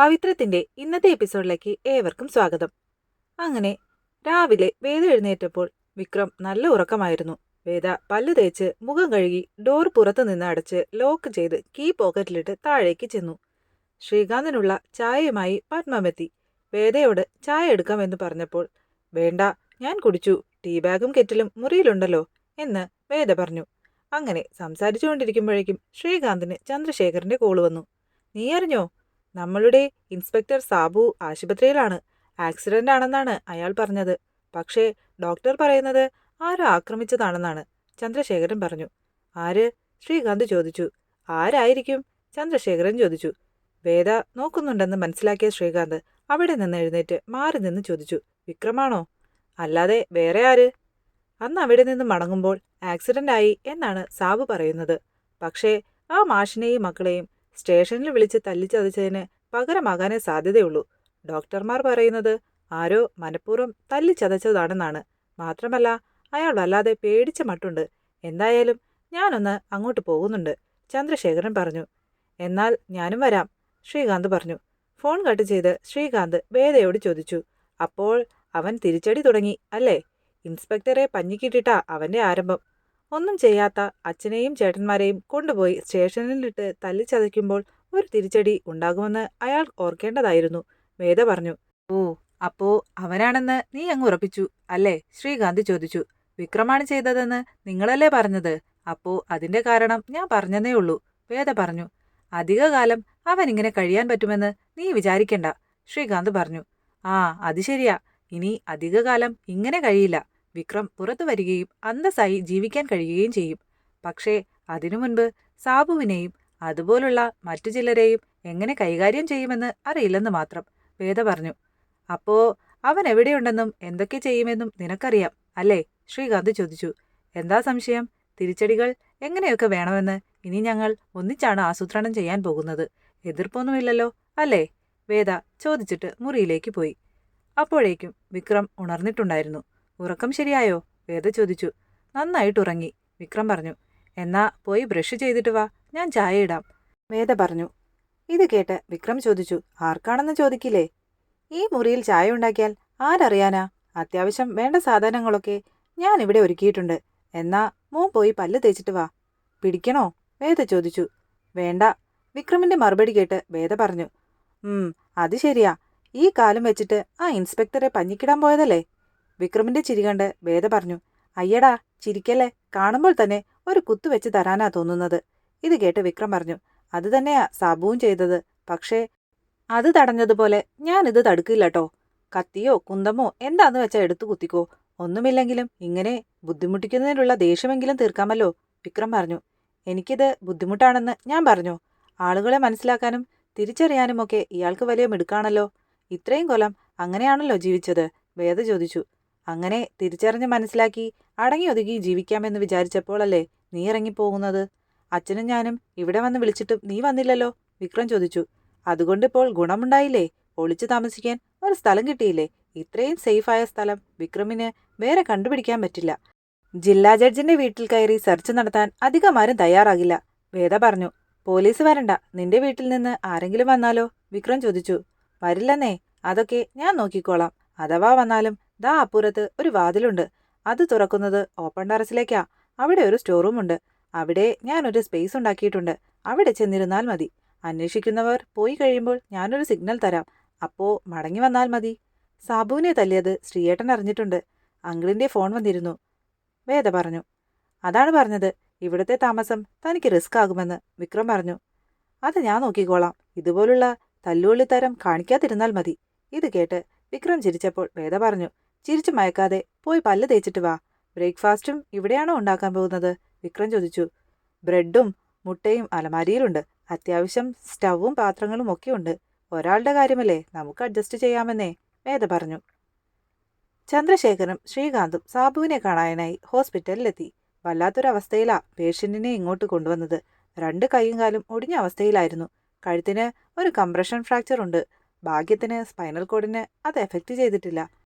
പവിത്രത്തിന്റെ ഇന്നത്തെ എപ്പിസോഡിലേക്ക് ഏവർക്കും സ്വാഗതം. അങ്ങനെ രാവിലെ വേദ എഴുന്നേറ്റപ്പോൾ വിക്രം നല്ല ഉറക്കമായിരുന്നു. വേദ പല്ല് തേച്ച് മുഖം കഴുകി ഡോർ പുറത്തു നിന്ന് അടച്ച് ലോക്ക് ചെയ്ത് കീ പോക്കറ്റിലിട്ട് താഴേക്ക് ചെന്നു. ശ്രീകാന്തിനുള്ള ചായയുമായി പത്മമെത്തി. വേദയോട് ചായ എടുക്കാമെന്ന് പറഞ്ഞപ്പോൾ വേണ്ട, ഞാൻ കുടിച്ചു, ടീ ബാഗും കെറ്റിലും മുറിയിലുണ്ടല്ലോ എന്ന് വേദ പറഞ്ഞു. അങ്ങനെ സംസാരിച്ചുകൊണ്ടിരിക്കുമ്പോഴേക്കും ശ്രീകാന്തിന് ചന്ദ്രശേഖരന്റെ കോള് വന്നു. നീ അറിഞ്ഞോ, നമ്മളുടെ ഇൻസ്പെക്ടർ സാബു ആശുപത്രിയിലാണ്. ആക്സിഡന്റ് ആണെന്നാണ് അയാൾ പറഞ്ഞത്. പക്ഷേ ഡോക്ടർ പറയുന്നത് ആരോ ആക്രമിച്ചതാണെന്നാണ്. ചന്ദ്രശേഖരൻ പറഞ്ഞു. ആര്? ശ്രീകാന്ത് ചോദിച്ചു. ആരായിരിക്കും? ചന്ദ്രശേഖരൻ ചോദിച്ചു. വേദ നോക്കുന്നുണ്ടെന്ന് മനസ്സിലാക്കിയ ശ്രീകാന്ത് അവിടെ നിന്ന് എഴുന്നേറ്റ് മാറി നിന്ന് ചോദിച്ചു. വിക്രമാണോ? അല്ലാതെ വേറെ ആര്? അന്ന് അവിടെ നിന്ന് മടങ്ങുമ്പോൾ ആക്സിഡന്റ് ആയി എന്നാണ് സാബു പറയുന്നത്. പക്ഷേ ആ മാഷിനെയും മക്കളെയും സ്റ്റേഷനിൽ വിളിച്ച് തല്ലിച്ചതച്ചതിന് പകരമാകാനേ സാധ്യതയുള്ളൂ. ഡോക്ടർമാർ പറയുന്നത് ആരോ മനഃപൂർവ്വം തല്ലിച്ചതച്ചതാണെന്നാണ്. മാത്രമല്ല, അയാൾ വല്ലാതെ പേടിച്ച മട്ടുണ്ട്. എന്തായാലും ഞാനൊന്ന് അങ്ങോട്ട് പോകുന്നുണ്ട്, ചന്ദ്രശേഖരൻ പറഞ്ഞു. എന്നാൽ ഞാനും വരാം, ശ്രീകാന്ത് പറഞ്ഞു. ഫോൺ കട്ട് ചെയ്ത് ശ്രീകാന്ത് വേദയോട് ചോദിച്ചു. അപ്പോൾ അവൻ തിരിച്ചടി തുടങ്ങി അല്ലേ? ഇൻസ്പെക്ടറെ പഞ്ഞിക്കിട്ടിട്ടാ അവന്റെ ആരംഭം. ഒന്നും ചെയ്യാത്ത അച്ഛനെയും ചേട്ടന്മാരെയും കൊണ്ടുപോയി സ്റ്റേഷനിലിട്ട് തല്ലിച്ചതയ്ക്കുമ്പോൾ ഒരു തിരിച്ചടി ഉണ്ടാകുമെന്ന് അയാൾ ഓർക്കേണ്ടതായിരുന്നു, വേദ പറഞ്ഞു. ഓ, അപ്പോ അവനാണെന്ന് നീ അങ്ങ് ഉറപ്പിച്ചു അല്ലേ? ശ്രീകാന്ത് ചോദിച്ചു. വിക്രമാണ് ചെയ്തതെന്ന് നിങ്ങളല്ലേ പറഞ്ഞത്? അപ്പോ അതിന്റെ കാരണം ഞാൻ പറഞ്ഞതേ ഉള്ളൂ, വേദ പറഞ്ഞു. അധികകാലം അവൻ ഇങ്ങനെ കഴിയാൻ പറ്റുമെന്ന് നീ വിചാരിക്കണ്ട, ശ്രീകാന്ത് പറഞ്ഞു. ആ, അത് ശരിയാ. ഇനി അധികകാലം ഇങ്ങനെ കഴിയില്ല. വിക്രം പുറത്തു വരികയും അന്തസ്സായി ജീവിക്കാൻ കഴിയുകയും ചെയ്യും. പക്ഷേ അതിനു മുൻപ് സാബുവിനെയും അതുപോലുള്ള മറ്റു ചിലരെയും എങ്ങനെ കൈകാര്യം ചെയ്യുമെന്ന് അറിയില്ലെന്ന് മാത്രം, വേദ പറഞ്ഞു. അപ്പോ അവൻ എവിടെയുണ്ടെന്നും എന്തൊക്കെ ചെയ്യുമെന്നും നിനക്കറിയാം അല്ലേ? ശ്രീകാന്ത് ചോദിച്ചു. എന്താ സംശയം? തിരിച്ചടികൾ എങ്ങനെയൊക്കെ വേണമെന്ന് ഇനി ഞങ്ങൾ ഒന്നിച്ചാണ് ആസൂത്രണം ചെയ്യാൻ പോകുന്നത്. എതിർപ്പൊന്നുമില്ലല്ലോ അല്ലേ? വേദ ചോദിച്ചിട്ട് മുറിയിലേക്ക് പോയി. അപ്പോഴേക്കും വിക്രം ഉണർന്നിട്ടുണ്ടായിരുന്നു. ഉറക്കം ശരിയായോ? വേദ ചോദിച്ചു. നന്നായിട്ടുറങ്ങി, വിക്രം പറഞ്ഞു. എന്നാ പോയി ബ്രഷ് ചെയ്തിട്ട് വാ, ഞാൻ ചായ ഇടാം, വേദ പറഞ്ഞു. ഇത് കേട്ട് വിക്രം ചോദിച്ചു. ആർക്കാണെന്ന് ചോദിക്കില്ലേ? ഈ മുറിയിൽ ചായ ഉണ്ടാക്കിയാൽ ആരറിയാനാ? അത്യാവശ്യം വേണ്ട സാധനങ്ങളൊക്കെ ഞാൻ ഇവിടെ ഒരുക്കിയിട്ടുണ്ട്. എന്നാ മോൻ പോയി പല്ല് തേച്ചിട്ട് വാ. പിടിക്കണോ? വേദ ചോദിച്ചു. വേണ്ട, വിക്രമിന്റെ മറുപടി കേട്ട് വേദ പറഞ്ഞു. അത് ശരിയാ. ഈ കാലം വെച്ചിട്ട് ആ ഇൻസ്പെക്ടറെ പഞ്ഞിക്കിടാൻ പോയതല്ലേ? വിക്രമിന്റെ ചിരി കണ്ട് വേദ പറഞ്ഞു. അയ്യടാ, ചിരിക്കല്ലേ, കാണുമ്പോൾ തന്നെ ഒരു കുത്തു വെച്ച് തരാനാ തോന്നുന്നത്. ഇത് കേട്ട് വിക്രം പറഞ്ഞു. അത് തന്നെയാ സാബുവും ചെയ്തത്. പക്ഷേ അത് തടഞ്ഞതുപോലെ ഞാനിത് തടുക്കില്ലട്ടോ. കത്തിയോ കുന്തമോ എന്താന്ന് വെച്ചാ എടുത്തു കുത്തിക്കോ. ഒന്നുമില്ലെങ്കിലും ഇങ്ങനെ ബുദ്ധിമുട്ടിക്കുന്നതിനുള്ള ദേഷ്യമെങ്കിലും തീർക്കാമല്ലോ, വിക്രം പറഞ്ഞു. എനിക്കിത് ബുദ്ധിമുട്ടാണെന്ന് ഞാൻ പറഞ്ഞു. ആളുകളെ മനസ്സിലാക്കാനും തിരിച്ചറിയാനുമൊക്കെ ഇയാൾക്ക് വലിയ മിടുക്കാണല്ലോ. ഇത്രയും കൊല്ലം അങ്ങനെയാണല്ലോ ജീവിച്ചത്, വേദ ചോദിച്ചു. അങ്ങനെ തിരിച്ചറിഞ്ഞ് മനസ്സിലാക്കി അടങ്ങി ഒതുങ്ങി ജീവിക്കാമെന്ന് വിചാരിച്ചപ്പോഴല്ലേ നീ ഇറങ്ങിപ്പോകുന്നത്? അച്ഛനും ഞാനും ഇവിടെ വന്ന് വിളിച്ചിട്ടും നീ വന്നില്ലല്ലോ, വിക്രം ചോദിച്ചു. അതുകൊണ്ടിപ്പോൾ ഗുണമുണ്ടായില്ലേ? ഒളിച്ചു താമസിക്കാൻ ഒരു സ്ഥലം കിട്ടിയില്ലേ? ഇത്രയും സേഫായ സ്ഥലം വിക്രമിന് വേറെ കണ്ടുപിടിക്കാൻ പറ്റില്ല. ജില്ലാ ജഡ്ജിന്റെ വീട്ടിൽ കയറി സെർച്ച് നടത്താൻ അധികമാരും തയ്യാറാകില്ല, വേദ പറഞ്ഞു. പോലീസ് വരണ്ട, നിന്റെ വീട്ടിൽ നിന്ന് ആരെങ്കിലും വന്നാലോ, വിക്രം ചോദിച്ചു. വരില്ലെന്നേ, അതൊക്കെ ഞാൻ നോക്കിക്കോളാം. അഥവാ വന്നാലും ദാ അപ്പുറത്ത് ഒരു വാതിലുണ്ട്. അത് തുറക്കുന്നത് ഓപ്പൺ ടെറസിലേക്കാ. അവിടെ ഒരു സ്റ്റോർ റൂം ഉണ്ട്. അവിടെ ഞാനൊരു സ്പേസ് ഉണ്ടാക്കിയിട്ടുണ്ട്. അവിടെ ചെന്നിരുന്നാൽ മതി. അന്വേഷിക്കുന്നവർ പോയി കഴിയുമ്പോൾ ഞാനൊരു സിഗ്നൽ തരാം. അപ്പോ മടങ്ങി വന്നാൽ മതി. സാബുവിനെ തല്ലിയത് ശ്രീയേട്ടൻ അറിഞ്ഞിട്ടുണ്ട്. അങ്കിളിന്റെ ഫോൺ വന്നിരുന്നു, വേദ പറഞ്ഞു. അതാണ് പറഞ്ഞത്, ഇവിടുത്തെ താമസം തനിക്ക് റിസ്ക് ആകുമെന്ന്, വിക്രം പറഞ്ഞു. അത് ഞാൻ നോക്കിക്കോളാം. ഇതുപോലുള്ള തല്ലുകൊള്ളിത്തരം കാണിക്കാതിരുന്നാൽ മതി. ഇത് കേട്ട് വിക്രം ചിരിച്ചപ്പോൾ വേദ പറഞ്ഞു. ചിരിച്ചു മയക്കാതെ പോയി പല്ല് തേച്ചിട്ട് വാ. ബ്രേക്ക്ഫാസ്റ്റും ഇവിടെയാണോ ഉണ്ടാക്കാൻ പോകുന്നത്, വിക്രം ചോദിച്ചു. ബ്രെഡും മുട്ടയും അലമാരിയിലുണ്ട്. അത്യാവശ്യം സ്റ്റൗവും പാത്രങ്ങളും ഒക്കെ ഉണ്ട്. ഒരാളുടെ കാര്യമല്ലേ, നമുക്ക് അഡ്ജസ്റ്റ് ചെയ്യാമെന്നേ, വേദ പറഞ്ഞു. ചന്ദ്രശേഖരും ശ്രീകാന്തും സാബുവിനെ കാണാനായി ഹോസ്പിറ്റലിലെത്തി. വല്ലാത്തൊരവസ്ഥയിലാ പേഷ്യന്റിനെ ഇങ്ങോട്ട് കൊണ്ടുവന്നത്. 2 കൈയും കാലും ഒടിഞ്ഞ അവസ്ഥയിലായിരുന്നു. കഴുത്തിന് ഒരു കംപ്രഷൻ ഫ്രാക്ചർ ഉണ്ട്. ഭാഗ്യത്തിന് സ്പൈനൽ കോഡിന് അത് എഫക്റ്റ് ചെയ്തിട്ടില്ല.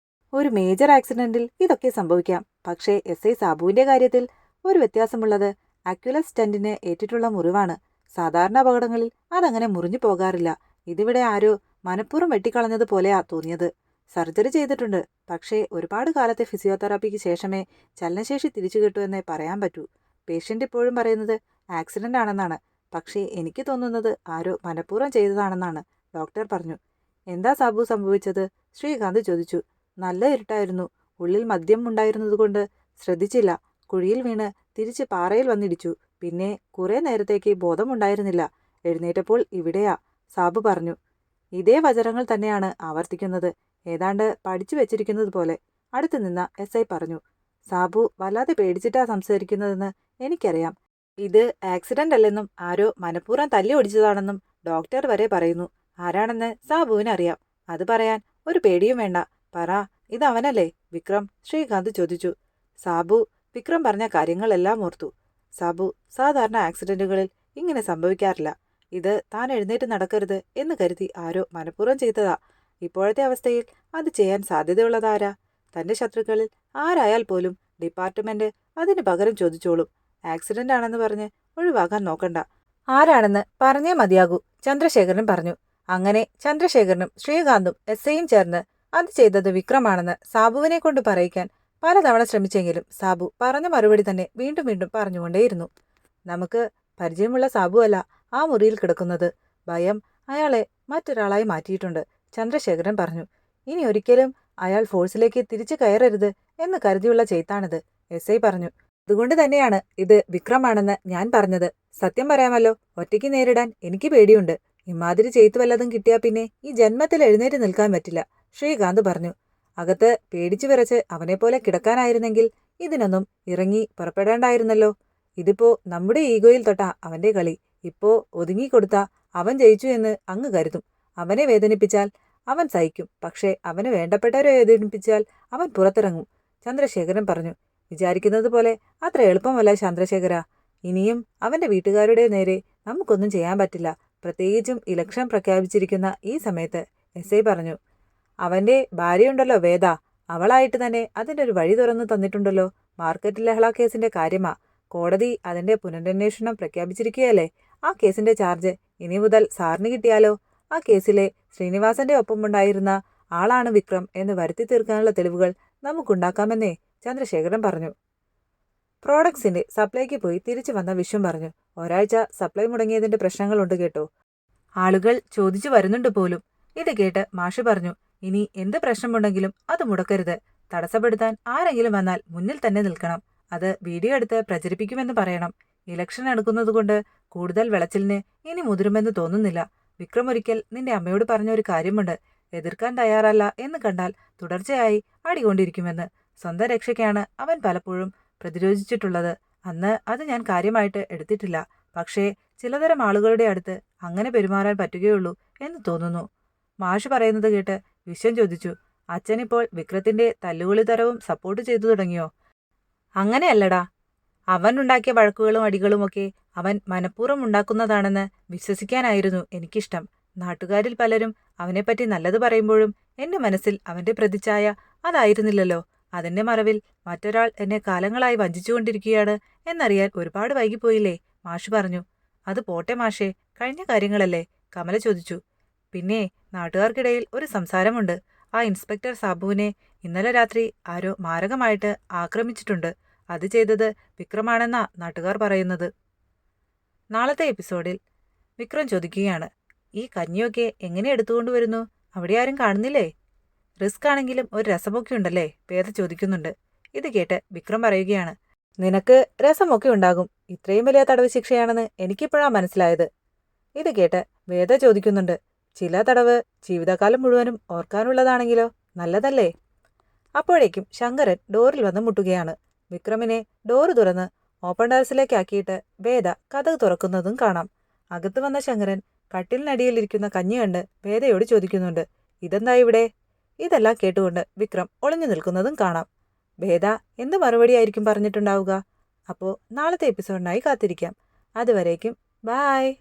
ഒരു മേജർ ആക്സിഡന്റിൽ ഇതൊക്കെ സംഭവിക്കാം. പക്ഷേ SI സാബുവിന്റെ കാര്യത്തിൽ ഒരു വ്യത്യാസമുള്ളത് അക്യുലസ് സ്റ്റെന്റിന് ഏറ്റിട്ടുള്ള മുറിവാണ്. സാധാരണ അപകടങ്ങളിൽ അതങ്ങനെ മുറിഞ്ഞു പോകാറില്ല. ഇതിവിടെ ആരോ മനഃപൂർവ്വം വെട്ടിക്കളഞ്ഞതുപോലെയാ തോന്നിയത്. സർജറി ചെയ്തിട്ടുണ്ട്. പക്ഷേ ഒരുപാട് കാലത്തെ ഫിസിയോതെറാപ്പിക്ക് ശേഷമേ ചലനശേഷി തിരിച്ചു കിട്ടൂ എന്നേ പറയാൻ പറ്റൂ. പേഷ്യൻ്റ് ഇപ്പോഴും പറയുന്നത് ആക്സിഡൻ്റ് ആണെന്നാണ്. പക്ഷേ എനിക്ക് തോന്നുന്നത് ആരോ മനഃപൂർവ്വം ചെയ്തതാണെന്നാണ്. ഡോക്ടർ പറഞ്ഞു. എന്താ സാബു സംഭവിച്ചത്? ശ്രീകാന്ത് ചോദിച്ചു. നല്ല ഇരുട്ടായിരുന്നു. ഉള്ളിൽ മദ്യം ഉണ്ടായിരുന്നതുകൊണ്ട് ശ്രദ്ധിച്ചില്ല. കുഴിയിൽ വീണ് തിരിച്ച് പാറയിൽ വന്നിടിച്ചു. പിന്നെ കുറേ നേരത്തേക്ക് ബോധമുണ്ടായിരുന്നില്ല. എഴുന്നേറ്റപ്പോൾ ഇവിടെയാ, സാബു പറഞ്ഞു. ഇതേ വചനങ്ങൾ തന്നെയാണ് ആവർത്തിക്കുന്നത്. ഏതാണ്ട് പഠിച്ചു വെച്ചിരിക്കുന്നത് പോലെ അടുത്തു നിന്ന SI പറഞ്ഞു. സാബു വല്ലാതെ പേടിച്ചിട്ടാ സംസാരിക്കുന്നതെന്ന് എനിക്കറിയാം. ഇത് ആക്സിഡന്റ് അല്ലെന്നും ആരോ മനഃപൂർവ്വം തല്ലി ഒടിച്ചതാണെന്നും ഡോക്ടർ വരെ പറയുന്നു. ആരാണെന്ന് സാബുവിനറിയാം. അത് പറയാൻ ഒരു പേടിയും വേണ്ട. പറ, ഇതവനല്ലേ വിക്രം? ശ്രീകാന്ത് ചോദിച്ചു. സാബു വിക്രം പറഞ്ഞ കാര്യങ്ങളെല്ലാം ഓർത്തു. സാബു, സാധാരണ ആക്സിഡന്റുകളിൽ ഇങ്ങനെ സംഭവിക്കാറില്ല. ഇത് താൻ എഴുന്നേറ്റ് നടക്കരുത് എന്ന് കരുതി ആരോ മനഃപൂർവ്വം ചെയ്തതാ. ഇപ്പോഴത്തെ അവസ്ഥയിൽ അത് ചെയ്യാൻ സാധ്യതയുള്ളതാരാ? തന്റെ ശത്രുക്കളിൽ ആരായാൽ പോലും ഡിപ്പാർട്ട്മെന്റ് അതിന് പകരം ചോദിച്ചോളും. ആക്സിഡന്റ് ആണെന്ന് പറഞ്ഞ് ഒഴിവാക്കാൻ നോക്കണ്ട. ആരാണെന്ന് പറഞ്ഞേ മതിയാകൂ, ചന്ദ്രശേഖരൻ പറഞ്ഞു. അങ്ങനെ ചന്ദ്രശേഖരനും ശ്രീകാന്തും SIയും ചേർന്ന് അത് ചെയ്തത് വിക്രമാണെന്ന് സാബുവിനെ കൊണ്ട് പറയിക്കാൻ പലതവണ ശ്രമിച്ചെങ്കിലും സാബു പറഞ്ഞ മറുപടി തന്നെ വീണ്ടും വീണ്ടും പറഞ്ഞുകൊണ്ടേയിരുന്നു. നമുക്ക് പരിചയമുള്ള സാബു അല്ല ആ മുറിയിൽ കിടക്കുന്നത്. ഭയം അയാളെ മറ്റൊരാളായി മാറ്റിയിട്ടുണ്ട്, ചന്ദ്രശേഖരൻ പറഞ്ഞു. ഇനി ഒരിക്കലും അയാൾ ഫോഴ്സിലേക്ക് തിരിച്ചു കയറരുത് എന്ന് കരുതിയുള്ള ചെയ്ത്താണിത്, SI പറഞ്ഞു. അതുകൊണ്ട് തന്നെയാണ് ഇത് വിക്രമാണെന്ന് ഞാൻ പറഞ്ഞത്. സത്യം പറയാമല്ലോ, ഒറ്റയ്ക്ക് നേരിടാൻ എനിക്ക് പേടിയുണ്ട്. ഇമാതിരി ചെയ്ത്ത് വല്ലതും കിട്ടിയാ പിന്നെ ഈ ജന്മത്തിൽ എഴുന്നേറ്റ് നിൽക്കാൻ പറ്റില്ല, ശ്രീകാന്ത് പറഞ്ഞു. അകത്ത് പേടിച്ചു വിറച്ച് അവനെപ്പോലെ കിടക്കാനായിരുന്നെങ്കിൽ ഇതിനൊന്നും ഇറങ്ങി പുറപ്പെടേണ്ടായിരുന്നല്ലോ. ഇതിപ്പോ നമ്മുടെ ഈഗോയിൽ തൊട്ടാ അവന്റെ കളി. ഇപ്പോ ഒതുങ്ങിക്കൊടുത്താ അവൻ ജയിച്ചു എന്ന് അങ്ങ് കരുതും. അവനെ വേദനിപ്പിച്ചാൽ അവൻ സഹിക്കും. പക്ഷേ അവന് വേണ്ടപ്പെട്ടവരെ വേദനിപ്പിച്ചാൽ അവൻ പുറത്തിറങ്ങും, ചന്ദ്രശേഖരൻ പറഞ്ഞു. വിചാരിക്കുന്നത് പോലെ അത്ര എളുപ്പമല്ല ചന്ദ്രശേഖര. ഇനിയും അവന്റെ വീട്ടുകാരുടെ നേരെ നമുക്കൊന്നും ചെയ്യാൻ പറ്റില്ല, പ്രത്യേകിച്ചും ഇലക്ഷൻ പ്രഖ്യാപിച്ചിരിക്കുന്ന ഈ സമയത്ത്, SI പറഞ്ഞു. അവന്റെ ഭാര്യയുണ്ടല്ലോ വേദ, അവളായിട്ട് തന്നെ അതിൻ്റെ ഒരു വഴി തുറന്നു തന്നിട്ടുണ്ടല്ലോ. മാർക്കറ്റ് ലഹള കേസിന്റെ കാര്യമാ. കോടതി അതിന്റെ പുനരന്വേഷണം പ്രഖ്യാപിച്ചിരിക്കുകയല്ലേ. ആ കേസിന്റെ ചാർജ് ഇനി മുതൽ സാറിന് കിട്ടിയാലോ? ആ കേസിലെ ശ്രീനിവാസന്റെ ഒപ്പമുണ്ടായിരുന്ന ആളാണ് വിക്രം എന്ന് വരുത്തി തീർക്കാനുള്ള തെളിവുകൾ നമുക്കുണ്ടാക്കാമെന്നേ ചന്ദ്രശേഖരൻ പറഞ്ഞു. പ്രോഡക്ട്സിന്റെ സപ്ലൈക്ക് പോയി തിരിച്ചു വന്ന വിശ്വം പറഞ്ഞു. ഒരാഴ്ച സപ്ലൈ മുടങ്ങിയതിന്റെ പ്രശ്നങ്ങളുണ്ട് കേട്ടോ. ആളുകൾ ചോദിച്ചു വരുന്നുണ്ട് പോലും. ഇത് കേട്ട് മാഷ് പറഞ്ഞു. ഇനി എന്ത് പ്രശ്നമുണ്ടെങ്കിലും അത് മുടക്കരുത്. തടസ്സപ്പെടുത്താൻ ആരെങ്കിലും വന്നാൽ മുന്നിൽ തന്നെ നിൽക്കണം. അത് വീഡിയോ എടുത്ത് പ്രചരിപ്പിക്കുമെന്ന് പറയണം. ഇലക്ഷൻ അടുക്കുന്നതുകൊണ്ട് കൂടുതൽ വിളച്ചിലിന് ഇനി മുതിരുമെന്ന് തോന്നുന്നില്ല. വിക്രം ഒരിക്കൽ നിന്റെ അമ്മയോട് പറഞ്ഞ ഒരു കാര്യമുണ്ട്. എതിർക്കാൻ തയ്യാറല്ല എന്ന് കണ്ടാൽ തുടർച്ചയായി അടികൊണ്ടിരിക്കുമെന്ന്. സ്വന്തം രക്ഷയ്ക്കാണ് അവൻ പലപ്പോഴും പ്രതിരോധിച്ചിട്ടുള്ളത്. അന്ന് അത് ഞാൻ കാര്യമായിട്ട് എടുത്തിട്ടില്ല. പക്ഷേ ചിലതരം ആളുകളുടെ അടുത്ത് അങ്ങനെ പെരുമാറാൻ പറ്റുകയുള്ളൂ എന്ന് തോന്നുന്നു. മാഷ് പറയുന്നത് കേട്ട് വിശ്വം ചോദിച്ചു. അച്ഛനിപ്പോൾ വിക്രത്തിന്റെ തല്ലുകൊളിതരവും സപ്പോർട്ട് ചെയ്തു തുടങ്ങിയോ? അങ്ങനെയല്ലടാ. അവൻ ഉണ്ടാക്കിയ വഴക്കുകളും അടികളുമൊക്കെ അവൻ മനഃപൂർവ്വം ഉണ്ടാക്കുന്നതാണെന്ന് വിശ്വസിക്കാനായിരുന്നു എനിക്കിഷ്ടം. നാട്ടുകാരിൽ പലരും അവനെപ്പറ്റി നല്ലത് പറയുമ്പോഴും എന്റെ മനസ്സിൽ അവന്റെ പ്രതിച്ഛായ അതായിരുന്നില്ലല്ലോ. അതിന്റെ മറവിൽ മറ്റൊരാൾ എന്നെ കാലങ്ങളായി വഞ്ചിച്ചുകൊണ്ടിരിക്കുകയാണ് എന്നറിയാൻ ഒരുപാട് വൈകിപ്പോയില്ലേ, മാഷ് പറഞ്ഞു. അത് പോട്ടെ മാഷേ, കഴിഞ്ഞ കാര്യങ്ങളല്ലേ, കമല ചോദിച്ചു. പിന്നെ നാട്ടുകാർക്കിടയിൽ ഒരു സംസാരമുണ്ട്. ആ ഇൻസ്പെക്ടർ സാബുവിനെ ഇന്നലെ രാത്രി ആരോ മാരകമായിട്ട് ആക്രമിച്ചിട്ടുണ്ട്. അത് ചെയ്തത് വിക്രമാണെന്നാ നാട്ടുകാർ പറയുന്നത്. നാളത്തെ എപ്പിസോഡിൽ വിക്രം ചോദിക്കുകയാണ്, ഈ കഞ്ഞിയൊക്കെ എങ്ങനെ എടുത്തുകൊണ്ടുവരുന്നു? അവിടെ ആരും കാണുന്നില്ലേ? റിസ്ക് ആണെങ്കിലും ഒരു രസമൊക്കെ ഉണ്ടല്ലേ, വേദ ചോദിക്കുന്നുണ്ട്. ഇത് കേട്ട് വിക്രം പറയുകയാണ്, നിനക്ക് രസമൊക്കെ ഉണ്ടാകും. ഇത്രയും വലിയ തടവ് ശിക്ഷയാണെന്ന് എനിക്കിപ്പോഴാണ് മനസ്സിലായത്. ഇത് കേട്ട് വേദ ചോദിക്കുന്നുണ്ട്, ചില തടവ് ജീവിതകാലം മുഴുവനും ഓർക്കാനുള്ളതാണെങ്കിലോ, നല്ലതല്ലേ? അപ്പോഴേക്കും ശങ്കരൻ ഡോറിൽ വന്ന് മുട്ടുകയാണ്. വിക്രമിനെ ഡോറ് തുറന്ന് ഓപ്പൺ ടെറസിലേക്കാക്കിയിട്ട് വേദ കതക് തുറക്കുന്നതും കാണാം. അകത്ത് വന്ന ശങ്കരൻ കട്ടിലിനടിയിലിരിക്കുന്ന കഞ്ഞി കണ്ട് വേദയോട് ചോദിക്കുന്നുണ്ട്, ഇതെന്താ ഇവിടെ? ഇതെല്ലാം കേട്ടുകൊണ്ട് വിക്രം ഒളിഞ്ഞു നിൽക്കുന്നതും കാണാം. വേദ എന്ത് മറുപടിയായിരിക്കും പറഞ്ഞിട്ടുണ്ടാവുക? അപ്പോൾ നാളത്തെ എപ്പിസോഡിനായി കാത്തിരിക്കാം. അതുവരേക്കും ബായ്.